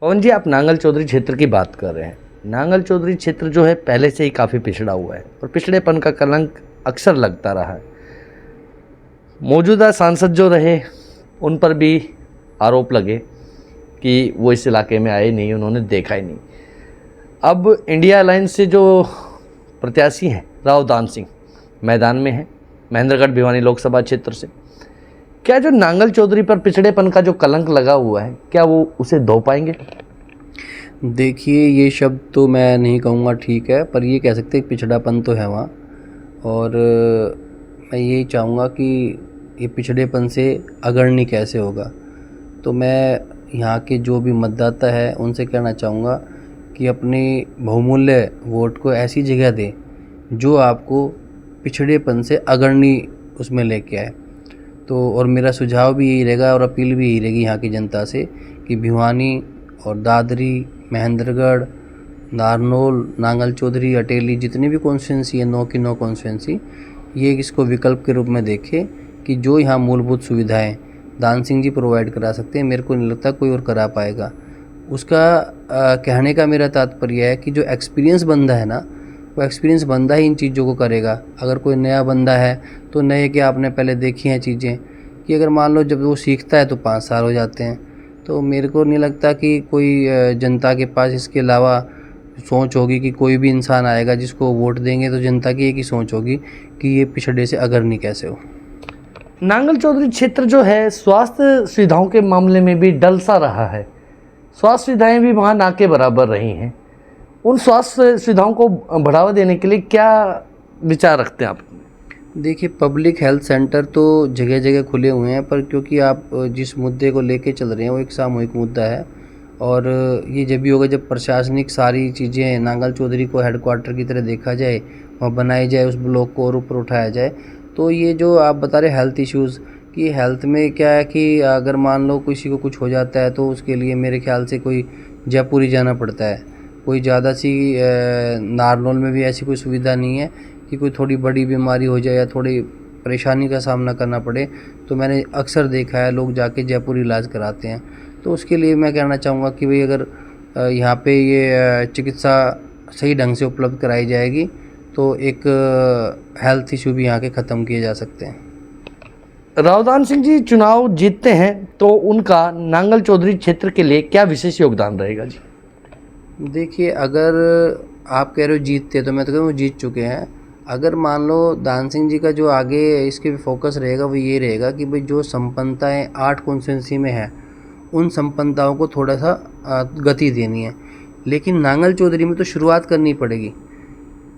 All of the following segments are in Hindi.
पवन जी, आप नांगल चौधरी क्षेत्र की बात कर रहे हैं। नांगल चौधरी क्षेत्र जो है पहले से ही काफ़ी पिछड़ा हुआ है और पिछड़ेपन का कलंक अक्सर लगता रहा है। मौजूदा सांसद जो रहे उन पर भी आरोप लगे कि वो इस इलाके में आए नहीं, उन्होंने देखा ही नहीं। अब इंडिया अलायंस से जो प्रत्याशी हैं राव दान सिंह मैदान में हैं, महेंद्रगढ़ भिवानी लोकसभा क्षेत्र से। क्या जो नांगल चौधरी पर पिछड़ेपन का जो कलंक लगा हुआ है, क्या वो उसे धो पाएंगे? देखिए, ये शब्द तो मैं नहीं कहूँगा ठीक है, पर ये कह सकते हैं पिछड़ापन तो है वहाँ। और मैं यही चाहूँगा कि ये पिछड़ेपन से अग्रणी कैसे होगा। तो मैं यहाँ के जो भी मतदाता है उनसे कहना चाहूँगा कि अपनी बहुमूल्य वोट को ऐसी जगह दें जो आपको पिछड़ेपन से अग्रणी उसमें लेके आए। तो और मेरा सुझाव भी यही रहेगा और अपील भी यही रहेगी यहाँ की जनता से कि भिवानी और दादरी, महेंद्रगढ़, नारनौल, नांगल चौधरी, अटेली, जितनी भी कॉन्स्टिट्यूंसी है 9 की 9 कॉन्स्टिट्यूंसी, ये इसको विकल्प के रूप में देखें कि जो यहाँ मूलभूत सुविधाएं दान सिंह जी प्रोवाइड करा सकते हैं, मेरे को नहीं लगता कोई और करा पाएगा। उसका कहने का मेरा तात्पर्य है कि जो एक्सपीरियंस बंदा है ना, वो एक्सपीरियंस बंदा ही इन चीज़ों को करेगा। अगर कोई नया बंदा है तो नए के आपने पहले देखी हैं चीज़ें कि अगर मान लो जब वो सीखता है तो 5 साल हो जाते हैं। तो मेरे को नहीं लगता कि कोई जनता के पास इसके अलावा सोच होगी कि कोई भी इंसान आएगा जिसको वोट देंगे तो जनता की एक ही सोच होगी कि ये पिछड़े से अग्रणी कैसे हो। नांगल चौधरी क्षेत्र जो है स्वास्थ्य सुविधाओं के मामले में भी डल सा रहा है। स्वास्थ्य सुविधाएं भी वहाँ ना के बराबर रही हैं। उन स्वास्थ्य सुविधाओं को बढ़ावा देने के लिए क्या विचार रखते हैं आप? देखिए, पब्लिक हेल्थ सेंटर तो जगह जगह खुले हुए हैं, पर क्योंकि आप जिस मुद्दे को लेके चल रहे हैं वो एक सामूहिक मुद्दा है और ये जब भी होगा जब प्रशासनिक सारी चीज़ें नांगल चौधरी को हेडक्वार्टर की तरह देखा जाए, वहाँ बनाई जाए, उस ब्लॉक को और ऊपर उठाया जाए। तो ये जो आप बता रहे हेल्थ इश्यूज़ कि हेल्थ में क्या है कि अगर मान लो किसी को कुछ हो जाता है तो उसके लिए मेरे ख्याल से कोई जयपुर ही जाना पड़ता है। कोई ज़्यादा सी नारनौल में भी ऐसी कोई सुविधा नहीं है कि कोई थोड़ी बड़ी बीमारी हो जाए या थोड़ी परेशानी का सामना करना पड़े। तो मैंने अक्सर देखा है लोग जाके जयपुर इलाज कराते हैं। तो उसके लिए मैं कहना चाहूँगा कि भाई अगर यहाँ पे ये चिकित्सा सही ढंग से उपलब्ध कराई जाएगी तो एक हेल्थ इशू भी यहाँ के ख़त्म किए जा सकते हैं। रावदान सिंह जी चुनाव जीतते हैं तो उनका नांगल चौधरी क्षेत्र के लिए क्या विशेष योगदान रहेगा जी? देखिए, अगर आप कह रहे हो जीतते तो मैं तो कहूँ जीत चुके हैं। अगर मान लो दान सिंह जी का जो आगे इसके फोकस रहेगा वो ये रहेगा कि भाई जो संपन्नताएँ 8 कॉन्स्टिट्यूंसी में है उन संपन्नताओं को थोड़ा सा गति देनी है। लेकिन नांगल चौधरी में तो शुरुआत करनी पड़ेगी,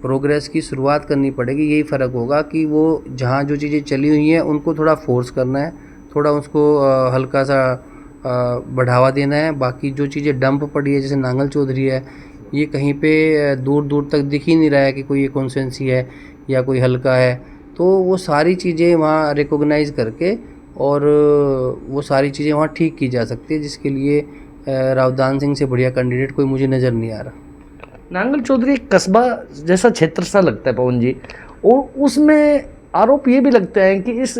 प्रोग्रेस की शुरुआत करनी पड़ेगी। यही फ़र्क होगा कि वो जहाँ जो चीज़ें चली हुई हैं उनको थोड़ा फोर्स करना है, थोड़ा उसको हल्का सा बढ़ावा देना है। बाकी जो चीज़ें डंप पड़ी है जैसे नांगल चौधरी है, ये कहीं पे दूर दूर तक दिख ही नहीं रहा है कि कोई ये कॉन्स्टिट्यूंसी है या कोई हल्का है। तो वो सारी चीज़ें वहाँ रिकॉग्नाइज़ करके और वो सारी चीज़ें वहाँ ठीक की जा सकती है, जिसके लिए रावदान सिंह से बढ़िया कैंडिडेट कोई मुझे नज़र नहीं आ रहा। नांगल चौधरी एक कस्बा जैसा क्षेत्र सा लगता है पवन जी, और उसमें आरोप ये भी लगते हैं कि इस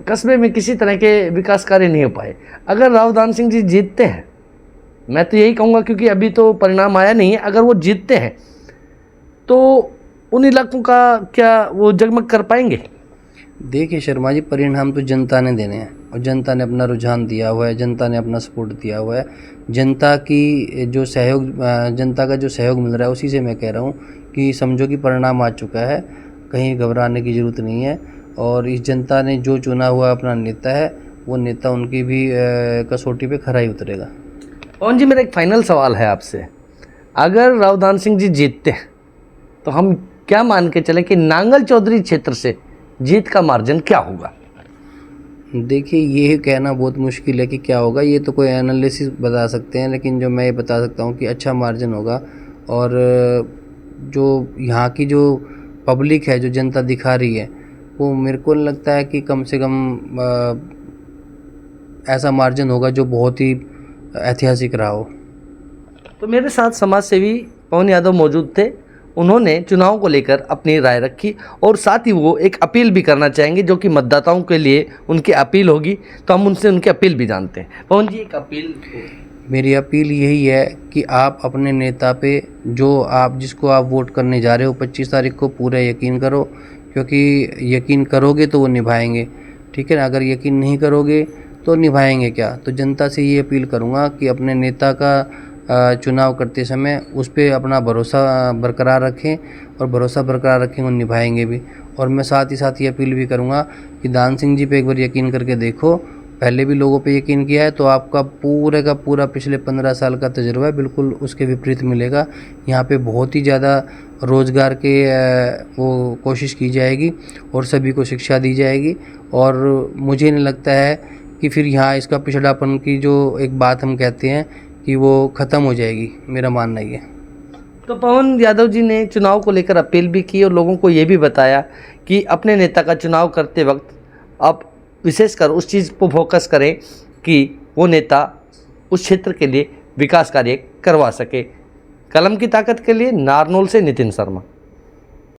कस्बे में किसी तरह के विकास कार्य नहीं हो पाए। अगर रावदान सिंह जी जीतते हैं, मैं तो यही कहूँगा क्योंकि अभी तो परिणाम आया नहीं है, अगर वो जीतते हैं तो उन इलाकों का क्या वो जगमग कर पाएंगे? देखिए शर्मा जी, परिणाम तो जनता ने देने हैं और जनता ने अपना रुझान दिया हुआ है, जनता ने अपना सपोर्ट दिया हुआ है। जनता की जो सहयोग, जनता का जो सहयोग मिल रहा है उसी से मैं कह रहा हूँ कि समझो कि परिणाम आ चुका है, कहीं घबराने की ज़रूरत नहीं है। और इस जनता ने जो चुना हुआ अपना नेता है वो नेता उनकी भी कसौटी पे खरा ही उतरेगा। पवन जी, मेरा एक फाइनल सवाल है आपसे। अगर रावदान सिंह जी जीतते हैं तो हम क्या मान के चले कि नांगल चौधरी क्षेत्र से जीत का मार्जिन क्या होगा? देखिए, ये कहना बहुत मुश्किल है कि क्या होगा, ये तो कोई एनालिसिस बता सकते हैं, लेकिन जो मैं ये बता सकता हूँ कि अच्छा मार्जिन होगा। और जो यहाँ की जो पब्लिक है, जो जनता दिखा रही है, वो मेरे को लगता है कि कम से कम ऐसा मार्जिन होगा जो बहुत ही ऐतिहासिक रहा हो। तो मेरे साथ समाज सेवी पवन यादव मौजूद थे। उन्होंने चुनाव को लेकर अपनी राय रखी और साथ ही वो एक अपील भी करना चाहेंगे जो कि मतदाताओं के लिए उनकी अपील होगी। तो हम उनसे उनकी अपील भी जानते हैं। पवन जी, एक अपील मेरी अपील यही है कि आप अपने नेता पे जिसको आप वोट करने जा रहे हो 25 तारीख को पूरा यकीन करो, क्योंकि यकीन करोगे तो वो निभाएंगे, ठीक है ना। अगर यकीन नहीं करोगे तो निभाएंगे क्या। तो जनता से ये अपील करूँगा कि अपने नेता का चुनाव करते समय उस पर अपना भरोसा बरकरार रखें, और भरोसा बरकरार रखेंगे और निभाएंगे भी। और मैं साथ ही साथ ये अपील भी करूँगा कि दान सिंह जी पे एक बार यकीन करके देखो। पहले भी लोगों पे यकीन किया है तो आपका पूरे का पूरा पिछले 15 साल का तजुर्बा है बिल्कुल उसके विपरीत मिलेगा। यहाँ पे बहुत ही ज़्यादा रोज़गार के वो कोशिश की जाएगी और सभी को शिक्षा दी जाएगी। और मुझे नहीं लगता है कि फिर यहाँ इसका पिछड़ापन की जो एक बात हम कहते हैं कि वो ख़त्म हो जाएगी, मेरा मानना ये है। तो पवन यादव जी ने चुनाव को लेकर अपील भी की और लोगों को ये भी बताया कि अपने नेता का चुनाव करते वक्त आप विशेषकर उस चीज़ पर फोकस करें कि वो नेता उस क्षेत्र के लिए विकास कार्य करवा सके। कलम की ताकत के लिए नारनौल से नितिन शर्मा।